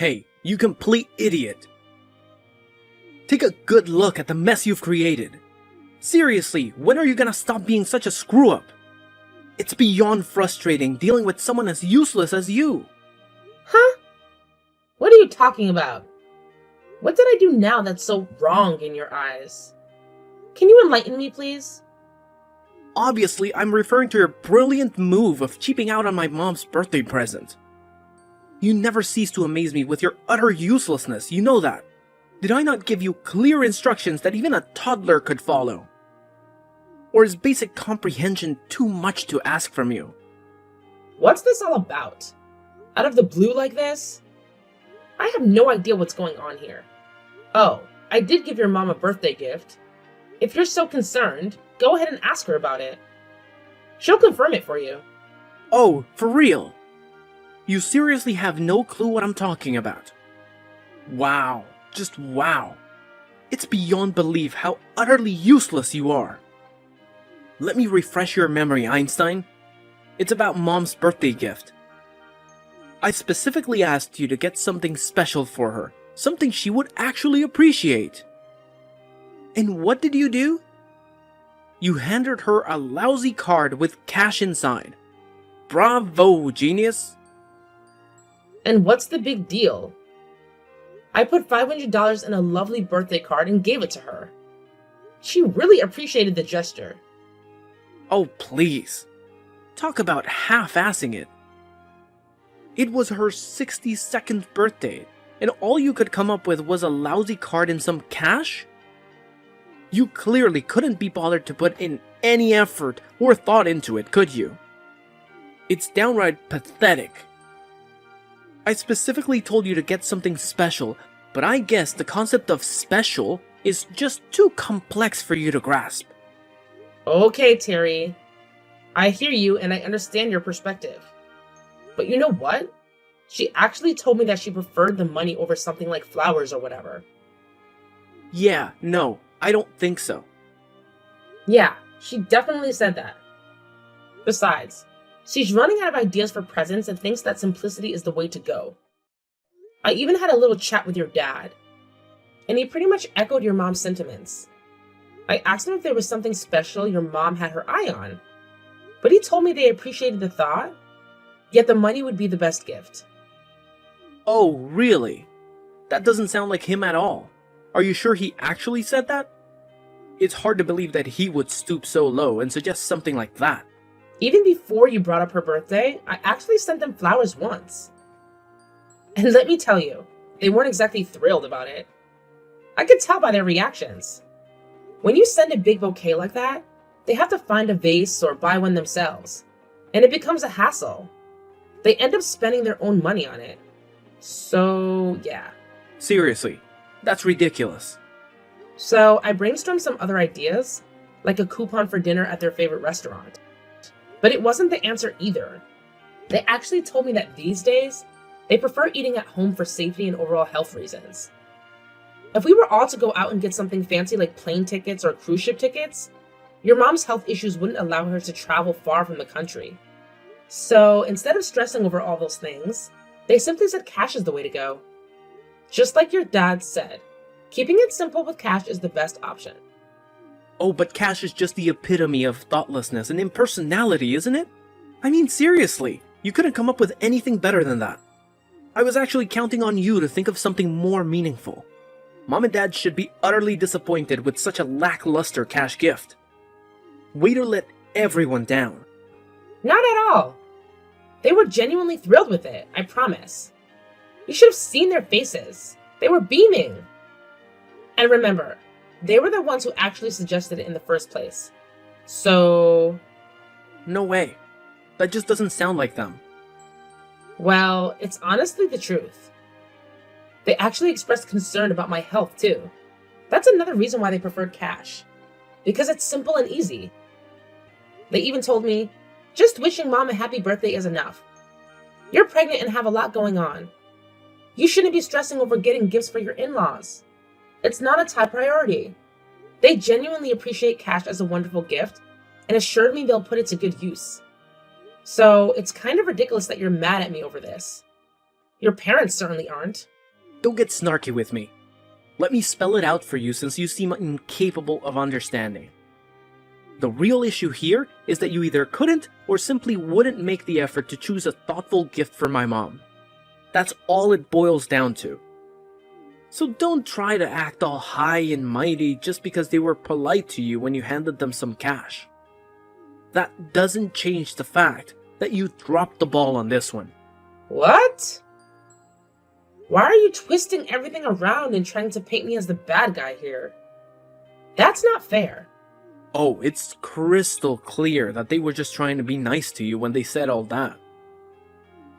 Hey, you complete idiot! Take a good look at the mess you've created. Seriously, when are you gonna stop being such a screw-up? It's beyond frustrating dealing with someone as useless as you. Huh? What are you talking about? What did I do now that's so wrong in your eyes? Can you enlighten me, please? Obviously, I'm referring to your brilliant move of cheaping out on my mom's birthday present. You never cease to amaze me with your utter uselessness, you know that. Did I not give you clear instructions that even a toddler could follow? Or is basic comprehension too much to ask from you? What's this all about? Out of the blue like this? I have no idea what's going on here. Oh, I did give your mom a birthday gift. If you're so concerned, go ahead and ask her about it. She'll confirm it for you. Oh, for real? You seriously have no clue what I'm talking about? Wow, just wow. It's beyond belief how utterly useless you are. Let me refresh your memory, Einstein. It's about Mom's birthday gift. I specifically asked you to get something special for her, something she would actually appreciate. And what did you do? You handed her a lousy card with cash inside. Bravo, genius! And what's the big deal? I put $500 in a lovely birthday card and gave it to her. She really appreciated the gesture. Oh, please. Talk about half-assing it. It was her 62nd birthday, and all you could come up with was a lousy card and some cash? You clearly couldn't be bothered to put in any effort or thought into it, could you? It's downright pathetic. I specifically told you to get something special, but I guess the concept of special is just too complex for you to grasp. Okay, Terry. I hear you and I understand your perspective. But you know what? She actually told me that she preferred the money over something like flowers or whatever. Yeah, no, I don't think so. Yeah, she definitely said that. Besides, she's running out of ideas for presents and thinks that simplicity is the way to go. I even had a little chat with your dad, and he pretty much echoed your mom's sentiments. I asked him if there was something special your mom had her eye on, but he told me they appreciated the thought, yet the money would be the best gift. Oh, really? That doesn't sound like him at all. Are you sure he actually said that? It's hard to believe that he would stoop so low and suggest something like that. Even before you brought up her birthday, I actually sent them flowers once. And let me tell you, they weren't exactly thrilled about it. I could tell by their reactions. When you send a big bouquet like that, they have to find a vase or buy one themselves, and it becomes a hassle. They end up spending their own money on it. So, yeah. Seriously, that's ridiculous. So, I brainstormed some other ideas, like a coupon for dinner at their favorite restaurant. But it wasn't the answer either. They actually told me that these days, they prefer eating at home for safety and overall health reasons. If we were all to go out and get something fancy like plane tickets or cruise ship tickets, your mom's health issues wouldn't allow her to travel far from the country. So instead of stressing over all those things, they simply said cash is the way to go. Just like your dad said, keeping it simple with cash is the best option. Oh, but cash is just the epitome of thoughtlessness and impersonality, isn't it? I mean, seriously, you couldn't come up with anything better than that. I was actually counting on you to think of something more meaningful. Mom and Dad should be utterly disappointed with such a lackluster cash gift. Way to let everyone down. Not at all. They were genuinely thrilled with it, I promise. You should have seen their faces. They were beaming. And remember, they were the ones who actually suggested it in the first place. So... No way. That just doesn't sound like them. Well, it's honestly the truth. They actually expressed concern about my health, too. That's another reason why they preferred cash. Because it's simple and easy. They even told me, just wishing Mom a happy birthday is enough. You're pregnant and have a lot going on. You shouldn't be stressing over getting gifts for your in-laws. It's not a top priority. They genuinely appreciate cash as a wonderful gift and assured me they'll put it to good use. So it's kind of ridiculous that you're mad at me over this. Your parents certainly aren't. Don't get snarky with me. Let me spell it out for you since you seem incapable of understanding. The real issue here is that you either couldn't or simply wouldn't make the effort to choose a thoughtful gift for my mom. That's all it boils down to. So don't try to act all high and mighty just because they were polite to you when you handed them some cash. That doesn't change the fact that you dropped the ball on this one. What? Why are you twisting everything around and trying to paint me as the bad guy here? That's not fair. Oh, it's crystal clear that they were just trying to be nice to you when they said all that.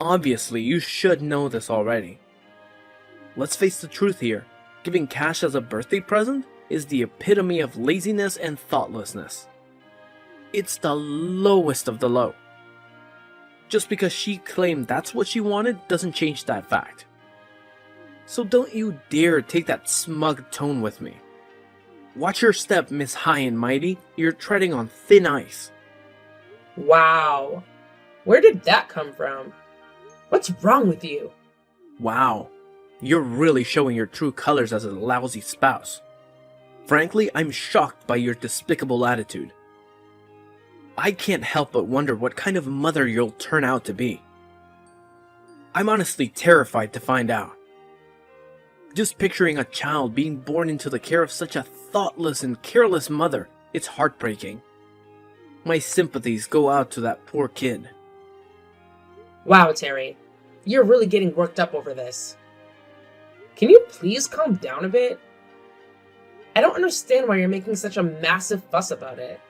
Obviously, you should know this already. Let's face the truth here. Giving cash as a birthday present is the epitome of laziness and thoughtlessness. It's the lowest of the low. Just because she claimed that's what she wanted doesn't change that fact. So don't you dare take that smug tone with me. Watch your step, Miss High and Mighty. You're treading on thin ice. Wow. Where did that come from? What's wrong with you? Wow. You're really showing your true colors as a lousy spouse. Frankly, I'm shocked by your despicable attitude. I can't help but wonder what kind of mother you'll turn out to be. I'm honestly terrified to find out. Just picturing a child being born into the care of such a thoughtless and careless mother, it's heartbreaking. My sympathies go out to that poor kid. Wow, Terry. You're really getting worked up over this. Can you please calm down a bit? I don't understand why you're making such a massive fuss about it.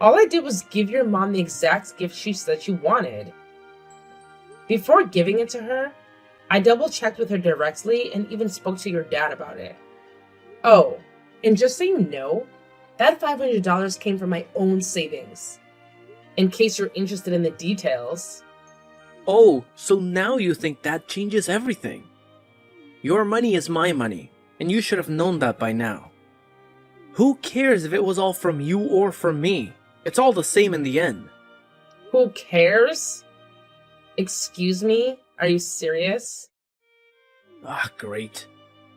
All I did was give your mom the exact gift she said she wanted. Before giving it to her, I double-checked with her directly and even spoke to your dad about it. Oh, and just so you know, that $500 came from my own savings. In case you're interested in the details. Oh, so now you think that changes everything. Your money is my money, and you should have known that by now. Who cares if it was all from you or from me? It's all the same in the end. Who cares? Excuse me? Are you serious? Ah, great.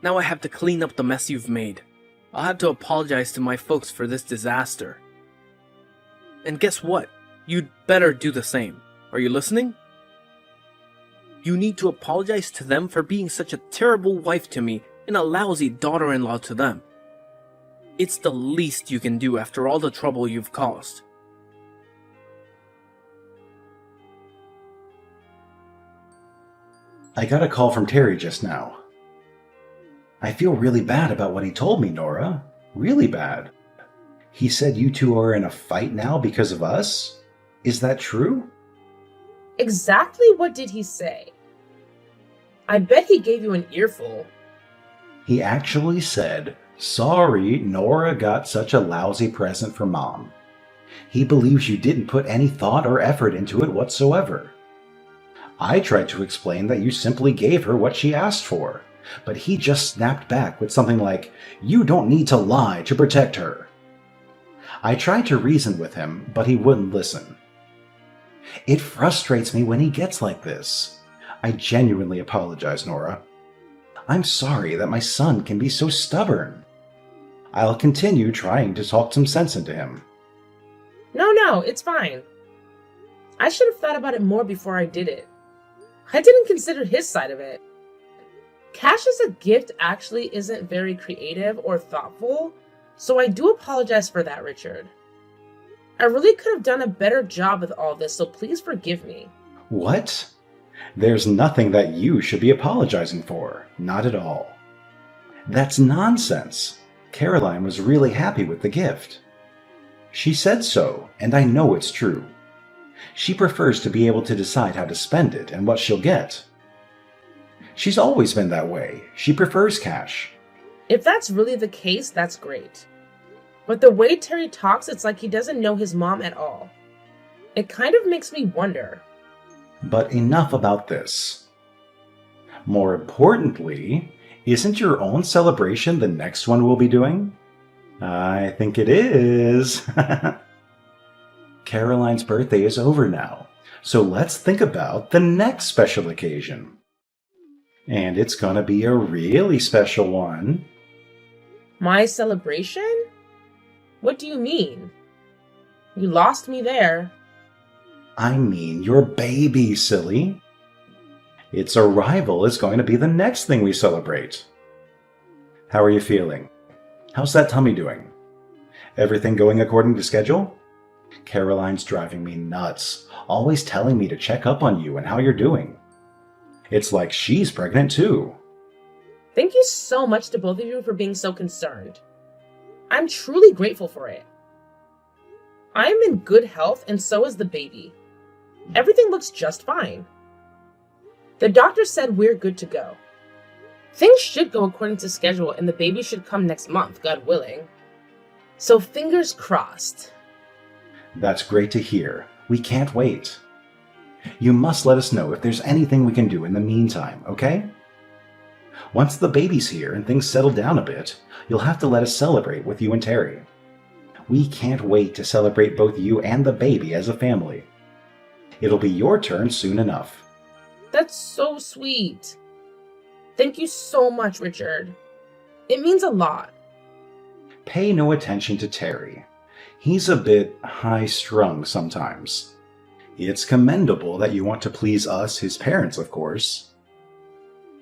Now I have to clean up the mess you've made. I'll have to apologize to my folks for this disaster. And guess what? You'd better do the same. Are you listening? You need to apologize to them for being such a terrible wife to me and a lousy daughter-in-law to them. It's the least you can do after all the trouble you've caused. I got a call from Terry just now. I feel really bad about what he told me, Nora. Really bad. He said you two are in a fight now because of us? Is that true? Exactly what did he say? I bet he gave you an earful. He actually said, "Sorry, Nora got such a lousy present for Mom." He believes you didn't put any thought or effort into it whatsoever. I tried to explain that you simply gave her what she asked for, but he just snapped back with something like, "You don't need to lie to protect her." I tried to reason with him, but he wouldn't listen. It frustrates me when he gets like this. I genuinely apologize, Nora. I'm sorry that my son can be so stubborn. I'll continue trying to talk some sense into him. No, it's fine. I should have thought about it more before I did it. I didn't consider his side of it. Cash as a gift actually isn't very creative or thoughtful, so I do apologize for that, Richard. I really could have done a better job with all this, so please forgive me. What? There's nothing that you should be apologizing for. Not at all. That's nonsense. Caroline was really happy with the gift. She said so, and I know it's true. She prefers to be able to decide how to spend it and what she'll get. She's always been that way. She prefers cash. If that's really the case, that's great. But the way Terry talks, it's like he doesn't know his mom at all. It kind of makes me wonder. But enough about this. More importantly, isn't your own celebration the next one we'll be doing? I think it is. Caroline's birthday is over now, so let's think about the next special occasion. And it's gonna be a really special one. My celebration? What do you mean? You lost me there. I mean your baby, silly. Its arrival is going to be the next thing we celebrate. How are you feeling? How's that tummy doing? Everything going according to schedule? Caroline's driving me nuts, always telling me to check up on you and how you're doing. It's like she's pregnant too. Thank you so much to both of you for being so concerned. I'm truly grateful for it. I am in good health and so is the baby. Everything looks just fine. The doctor said we're good to go. Things should go according to schedule and the baby should come next month, God willing. So fingers crossed. That's great to hear. We can't wait. You must let us know if there's anything we can do in the meantime, okay? Once the baby's here and things settle down a bit, you'll have to let us celebrate with you and Terry. We can't wait to celebrate both you and the baby as a family. It'll be your turn soon enough. That's so sweet. Thank you so much, Richard. It means a lot. Pay no attention to Terry. He's a bit high-strung sometimes. It's commendable that you want to please us, his parents, of course.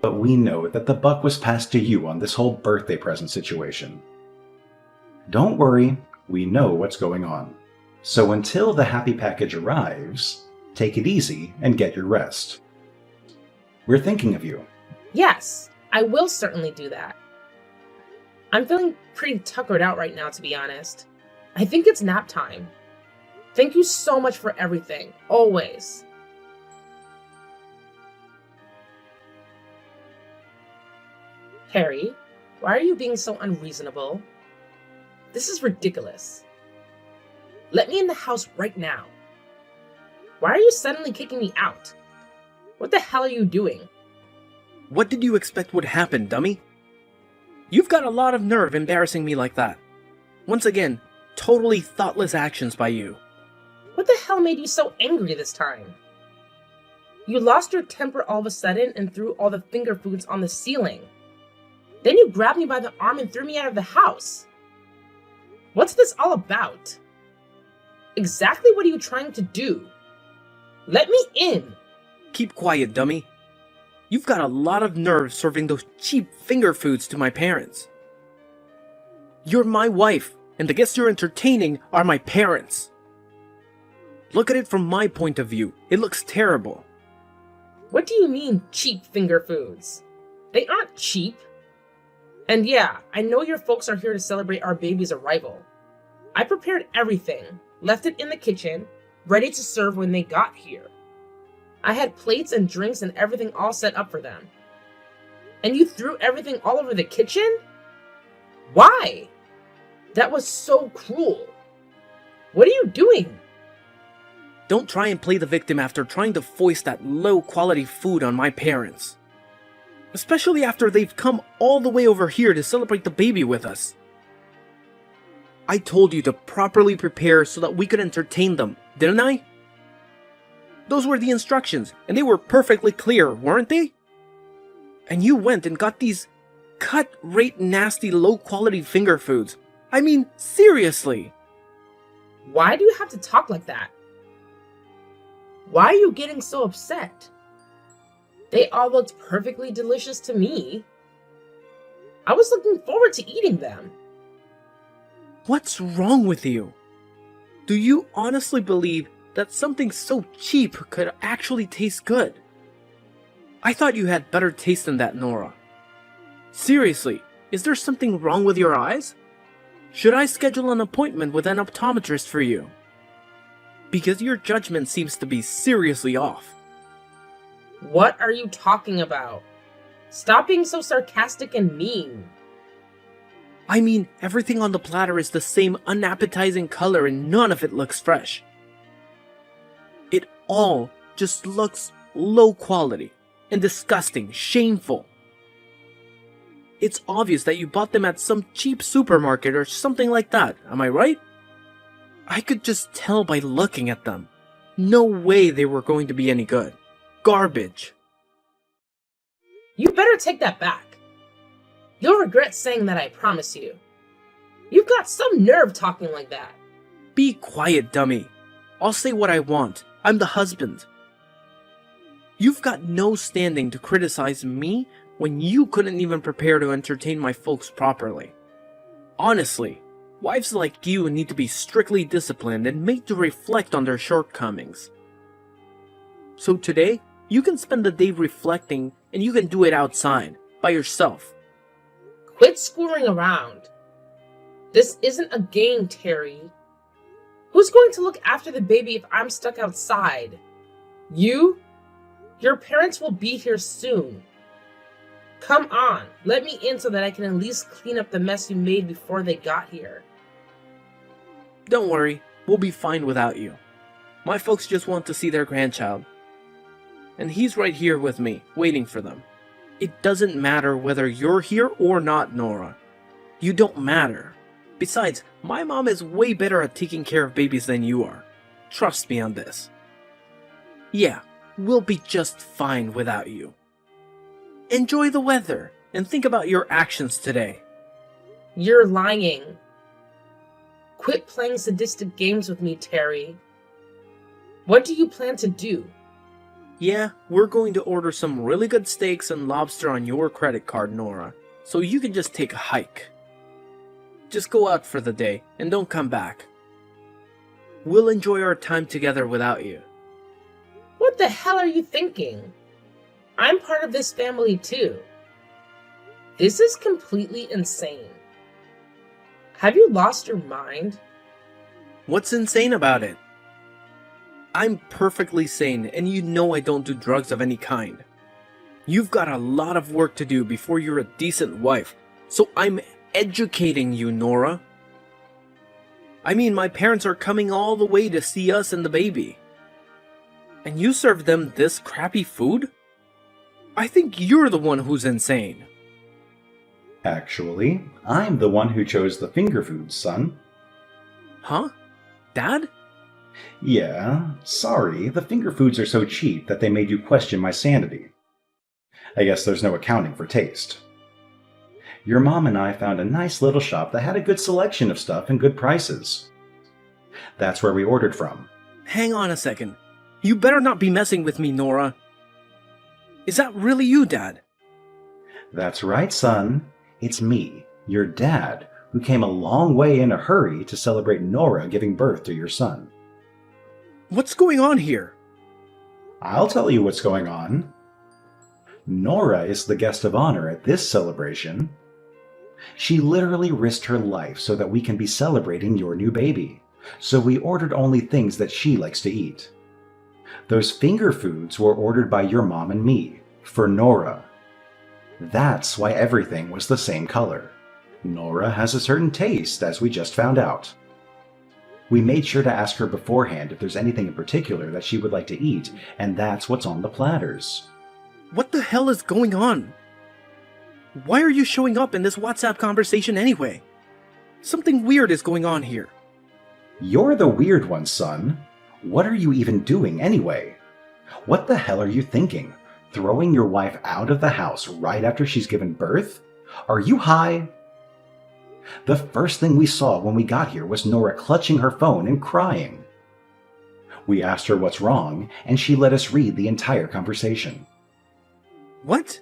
But we know that the buck was passed to you on this whole birthday present situation. Don't worry, we know what's going on. So until the happy package arrives, take it easy and get your rest. We're thinking of you. Yes, I will certainly do that. I'm feeling pretty tuckered out right now, to be honest. I think it's nap time. Thank you so much for everything, always. Harry, why are you being so unreasonable? This is ridiculous. Let me in the house right now. Why are you suddenly kicking me out? What the hell are you doing? What did you expect would happen, dummy? You've got a lot of nerve embarrassing me like that. Once again, totally thoughtless actions by you. What the hell made you so angry this time? You lost your temper all of a sudden and threw all the finger foods on the ceiling. Then you grabbed me by the arm and threw me out of the house. What's this all about? Exactly what are you trying to do? Let me in! Keep quiet, dummy. You've got a lot of nerve serving those cheap finger foods to my parents. You're my wife, and the guests you're entertaining are my parents. Look at it from my point of view. It looks terrible. What do you mean, cheap finger foods? They aren't cheap. And yeah, I know your folks are here to celebrate our baby's arrival. I prepared everything, left it in the kitchen, ready to serve when they got here. I had plates and drinks and everything all set up for them. And you threw everything all over the kitchen? Why? That was so cruel. What are you doing? Don't try and play the victim after trying to foist that low-quality food on my parents. Especially after they've come all the way over here to celebrate the baby with us. I told you to properly prepare so that we could entertain them, didn't I? Those were the instructions, and they were perfectly clear, weren't they? And you went and got these cut-rate nasty low-quality finger foods. I mean, seriously. Why do you have to talk like that? Why are you getting so upset? They all looked perfectly delicious to me. I was looking forward to eating them. What's wrong with you? Do you honestly believe that something so cheap could actually taste good? I thought you had better taste than that, Nora. Seriously, is there something wrong with your eyes? Should I schedule an appointment with an optometrist for you? Because your judgment seems to be seriously off. What are you talking about? Stop being so sarcastic and mean. I mean, everything on the platter is the same unappetizing color and none of it looks fresh. It all just looks low quality and disgusting, shameful. It's obvious that you bought them at some cheap supermarket or something like that, am I right? I could just tell by looking at them. No way they were going to be any good. Garbage. You better take that back. You'll regret saying that, I promise you. You've got some nerve talking like that. Be quiet, dummy. I'll say what I want. I'm the husband. You've got no standing to criticize me when you couldn't even prepare to entertain my folks properly. Honestly, wives like you need to be strictly disciplined and made to reflect on their shortcomings. So today, you can spend the day reflecting, and you can do it outside, by yourself. Quit screwing around. This isn't a game, Terry. Who's going to look after the baby if I'm stuck outside? You? Your parents will be here soon. Come on, let me in so that I can at least clean up the mess you made before they got here. Don't worry, we'll be fine without you. My folks just want to see their grandchild. And he's right here with me, waiting for them. It doesn't matter whether you're here or not, Nora. You don't matter. Besides, my mom is way better at taking care of babies than you are. Trust me on this. Yeah, we'll be just fine without you. Enjoy the weather, and think about your actions today. You're lying. Quit playing sadistic games with me, Terry. What do you plan to do? Yeah, we're going to order some really good steaks and lobster on your credit card, Nora, so you can just take a hike. Just go out for the day, and don't come back. We'll enjoy our time together without you. What the hell are you thinking? I'm part of this family too. This is completely insane. Have you lost your mind? What's insane about it? I'm perfectly sane, and you know I don't do drugs of any kind. You've got a lot of work to do before you're a decent wife, so I'm educating you, Nora. I mean, my parents are coming all the way to see us and the baby. And you serve them this crappy food? I think you're the one who's insane. Actually, I'm the one who chose the finger foods, son. Huh? Dad? Yeah, sorry, the finger foods are so cheap that they made you question my sanity. I guess there's no accounting for taste. Your mom and I found a nice little shop that had a good selection of stuff and good prices. That's where we ordered from. Hang on a second. You better not be messing with me, Nora. Is that really you, Dad? That's right, son. It's me, your dad, who came a long way in a hurry to celebrate Nora giving birth to your son. What's going on here? I'll tell you what's going on. Nora is the guest of honor at this celebration. She literally risked her life so that we can be celebrating your new baby. So we ordered only things that she likes to eat. Those finger foods were ordered by your mom and me, for Nora. That's why everything was the same color. Nora has a certain taste, as we just found out. We made sure to ask her beforehand if there's anything in particular that she would like to eat, and that's what's on the platters. What the hell is going on? Why are you showing up in this WhatsApp conversation anyway? Something weird is going on here. You're the weird one, son. What are you even doing anyway? What the hell are you thinking? Throwing your wife out of the house right after she's given birth? Are you high? The first thing we saw when we got here was Nora clutching her phone and crying. We asked her what's wrong, and she let us read the entire conversation. What?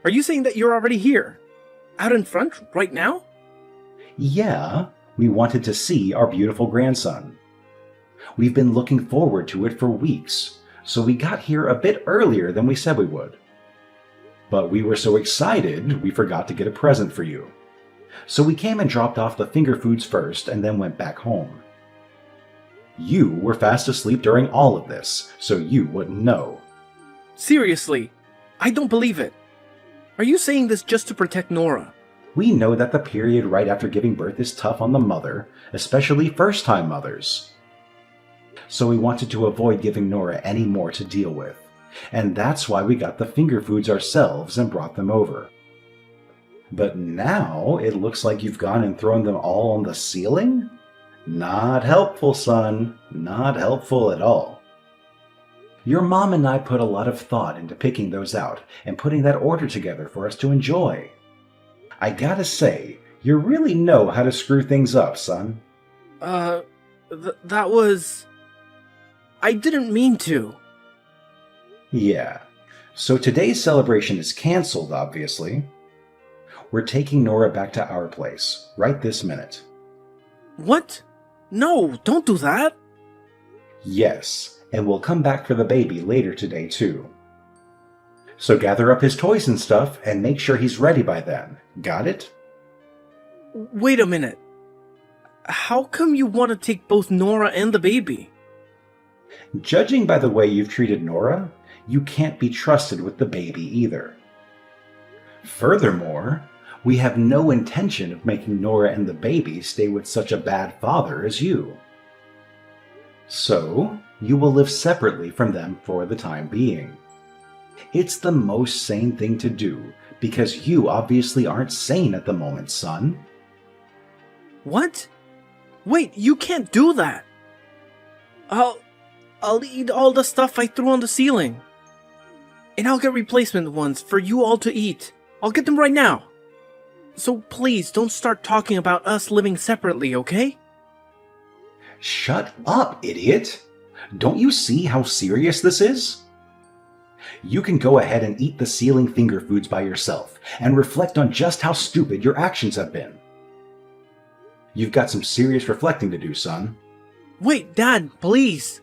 Are you saying that you're already here? Out in front, right now? Yeah, we wanted to see our beautiful grandson. We've been looking forward to it for weeks, so we got here a bit earlier than we said we would. But we were so excited, we forgot to get a present for you. So we came and dropped off the finger foods first and then went back home. You were fast asleep during all of this, so you wouldn't know. Seriously, I don't believe it. Are you saying this just to protect Nora? We know that the period right after giving birth is tough on the mother, especially first-time mothers. So we wanted to avoid giving Nora any more to deal with, and that's why we got the finger foods ourselves and brought them over. But now it looks like you've gone and thrown them all on the ceiling? Not helpful, son. Not helpful at all. Your mom and I put a lot of thought into picking those out and putting that order together for us to enjoy. I gotta say, you really know how to screw things up, son. That was... I didn't mean to. Yeah. So today's celebration is canceled, obviously. We're taking Nora back to our place, right this minute. What? No, don't do that. Yes, and we'll come back for the baby later today, too. So gather up his toys and stuff and make sure he's ready by then. Got it? Wait a minute. How come you want to take both Nora and the baby? Judging by the way you've treated Nora, you can't be trusted with the baby either. Furthermore, we have no intention of making Nora and the baby stay with such a bad father as you. So, you will live separately from them for the time being. It's the most sane thing to do, because you obviously aren't sane at the moment, son. What? Wait, you can't do that. I'll eat all the stuff I threw on the ceiling. And I'll get replacement ones for you all to eat. I'll get them right now. So please don't start talking about us living separately, okay? Shut up, idiot! Don't you see how serious this is? You can go ahead and eat the ceiling finger foods by yourself and reflect on just how stupid your actions have been. You've got some serious reflecting to do, son. Wait, Dad, please.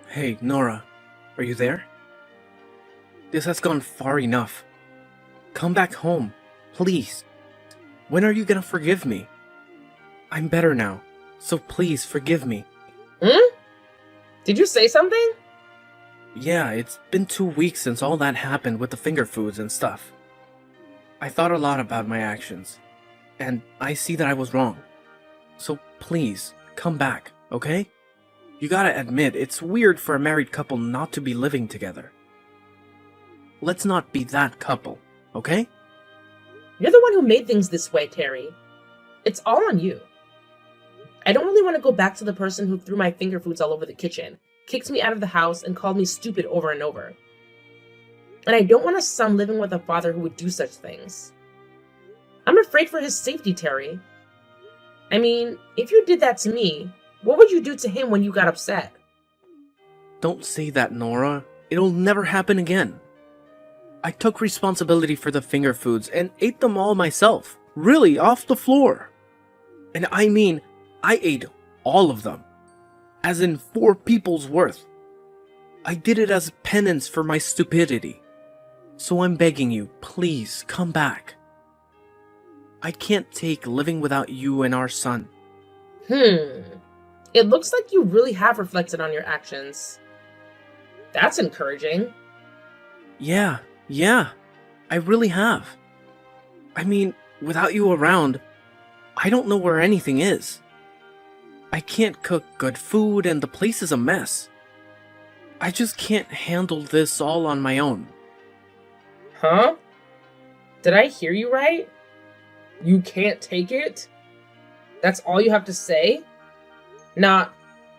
Hey, Nora, are you there? This has gone far enough. Come back home, please. When are you gonna forgive me? I'm better now, so please forgive me. Did you say something? Yeah, it's been 2 weeks since all that happened with the finger foods and stuff. I thought a lot about my actions, and I see that I was wrong. So please, come back, okay? You gotta admit, it's weird for a married couple not to be living together. Let's not be that couple, okay? You're the one who made things this way, Terry. It's all on you. I don't really want to go back to the person who threw my finger foods all over the kitchen, kicked me out of the house, and called me stupid over and over. And I don't want a son living with a father who would do such things. I'm afraid for his safety, Terry. I mean, if you did that to me, what would you do to him when you got upset? Don't say that, Nora. It'll never happen again. I took responsibility for the finger foods and ate them all myself. Really, off the floor. And I mean, I ate all of them. As in 4 people's worth. I did it as penance for my stupidity. So I'm begging you, please come back. I can't take living without you and our son. It looks like you really have reflected on your actions. That's encouraging. Yeah, I really have. I mean, without you around, I don't know where anything is. I can't cook good food and the place is a mess. I just can't handle this all on my own. Huh? Did I hear you right? You can't take it? That's all you have to say? Not,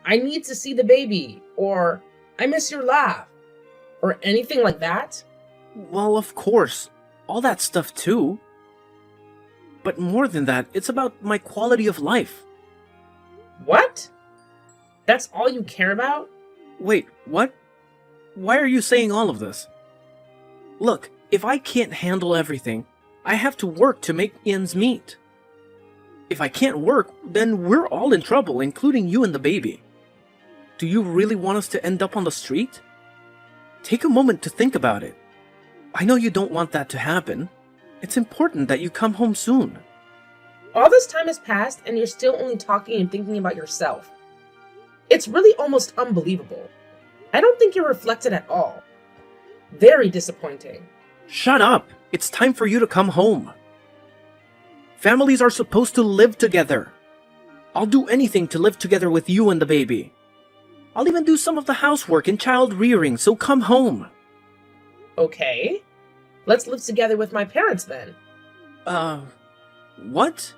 I need to see the baby, or I miss your laugh, or anything like that? Well, of course. All that stuff too. But more than that, it's about my quality of life. What? That's all you care about? Wait, what? Why are you saying all of this? Look, if I can't handle everything, I have to work to make ends meet. If I can't work, then we're all in trouble, including you and the baby. Do you really want us to end up on the street? Take a moment to think about it. I know you don't want that to happen. It's important that you come home soon. All this time has passed and you're still only talking and thinking about yourself. It's really almost unbelievable. I don't think you're reflected at all. Very disappointing. Shut up! It's time for you to come home. Families are supposed to live together. I'll do anything to live together with you and the baby. I'll even do some of the housework and child rearing, so come home. Okay. Let's live together with my parents then. What?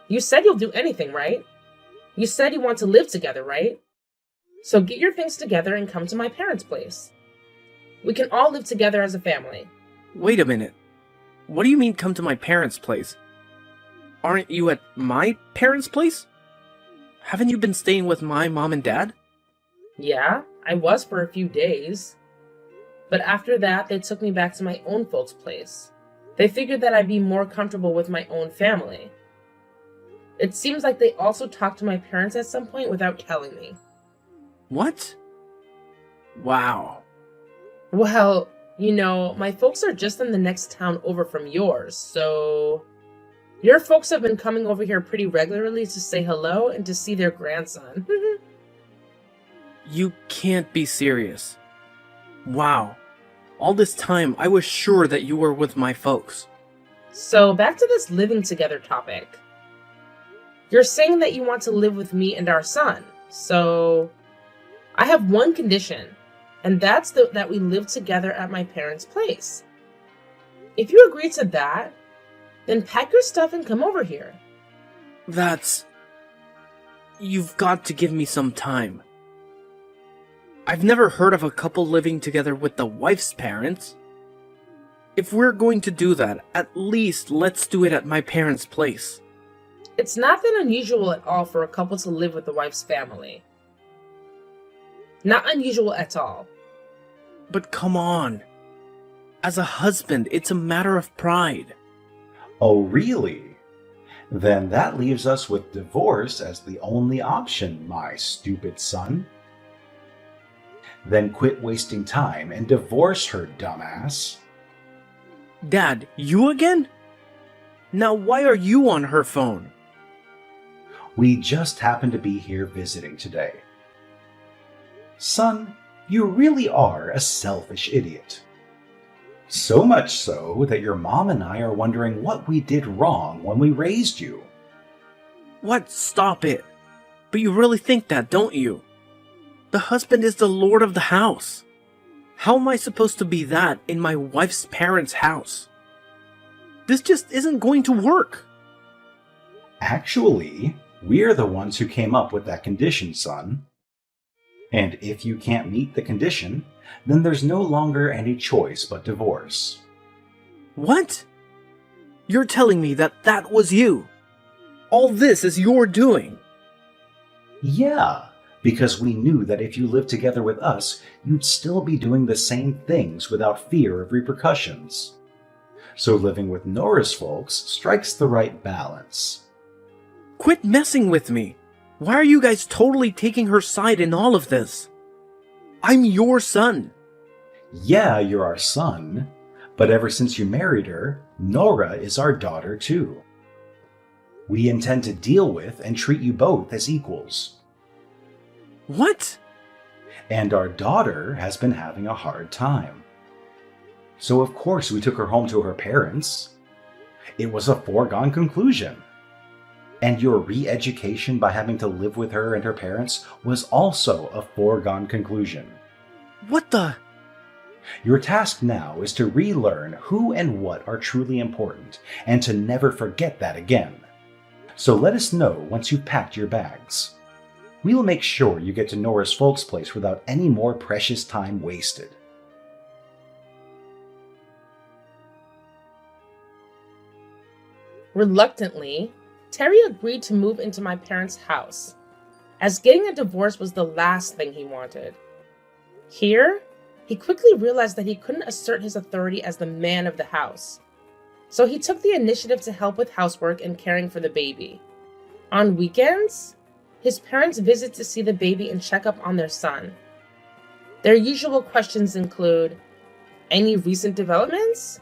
You said you'll do anything, right? You said you want to live together, right? So get your things together and come to my parents' place. We can all live together as a family. Wait a minute. What do you mean come to my parents' place? Aren't you at my parents' place? Haven't you been staying with my mom and dad? Yeah, I was for a few days. But after that, they took me back to my own folks' place. They figured that I'd be more comfortable with my own family. It seems like they also talked to my parents at some point without telling me. What? Wow. Well, my folks are just in the next town over from yours, so your folks have been coming over here pretty regularly to say hello and to see their grandson. You can't be serious. Wow. All this time, I was sure that you were with my folks. So back to this living together topic. You're saying that you want to live with me and our son, so I have one condition, and that's that we live together at my parents' place. If you agree to that, then pack your stuff and come over here. You've got to give me some time. I've never heard of a couple living together with the wife's parents. If we're going to do that, at least let's do it at my parents' place. It's not that unusual at all for a couple to live with the wife's family. Not unusual at all. But come on. As a husband, it's a matter of pride. Oh, really? Then that leaves us with divorce as the only option, my stupid son. Then quit wasting time and divorce her, dumbass. Dad, you again? Now why are you on her phone? We just happen to be here visiting today. Son, you really are a selfish idiot. So much so that your mom and I are wondering what we did wrong when we raised you. What? Stop it. But you really think that, don't you? The husband is the lord of the house. How am I supposed to be that in my wife's parents' house? This just isn't going to work. Actually, we're the ones who came up with that condition, son. And if you can't meet the condition, then there's no longer any choice but divorce. What? You're telling me that that was you? All this is your doing? Yeah, because we knew that if you lived together with us, you'd still be doing the same things without fear of repercussions. So living with Nora's folks strikes the right balance. Quit messing with me. Why are you guys totally taking her side in all of this? I'm your son. Yeah, you're our son, but ever since you married her, Nora is our daughter too. We intend to deal with and treat you both as equals. What? And our daughter has been having a hard time. So of course we took her home to her parents. It was a foregone conclusion. And your re-education by having to live with her and her parents was also a foregone conclusion. What the? Your task now is to relearn who and what are truly important, and to never forget that again. So let us know once you've packed your bags. We will make sure you get to Nora's folks' place without any more precious time wasted. Reluctantly, Terry agreed to move into my parents' house, as getting a divorce was the last thing he wanted. Here, he quickly realized that he couldn't assert his authority as the man of the house, so he took the initiative to help with housework and caring for the baby. On weekends, his parents visit to see the baby and check up on their son. Their usual questions include, any recent developments?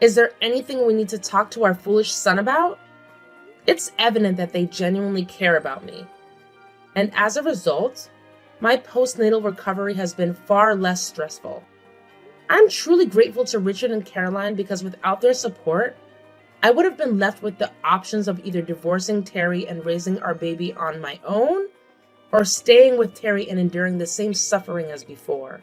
Is there anything we need to talk to our foolish son about? It's evident that they genuinely care about me. And as a result, my postnatal recovery has been far less stressful. I'm truly grateful to Richard and Caroline because without their support, I would have been left with the options of either divorcing Terry and raising our baby on my own, or staying with Terry and enduring the same suffering as before.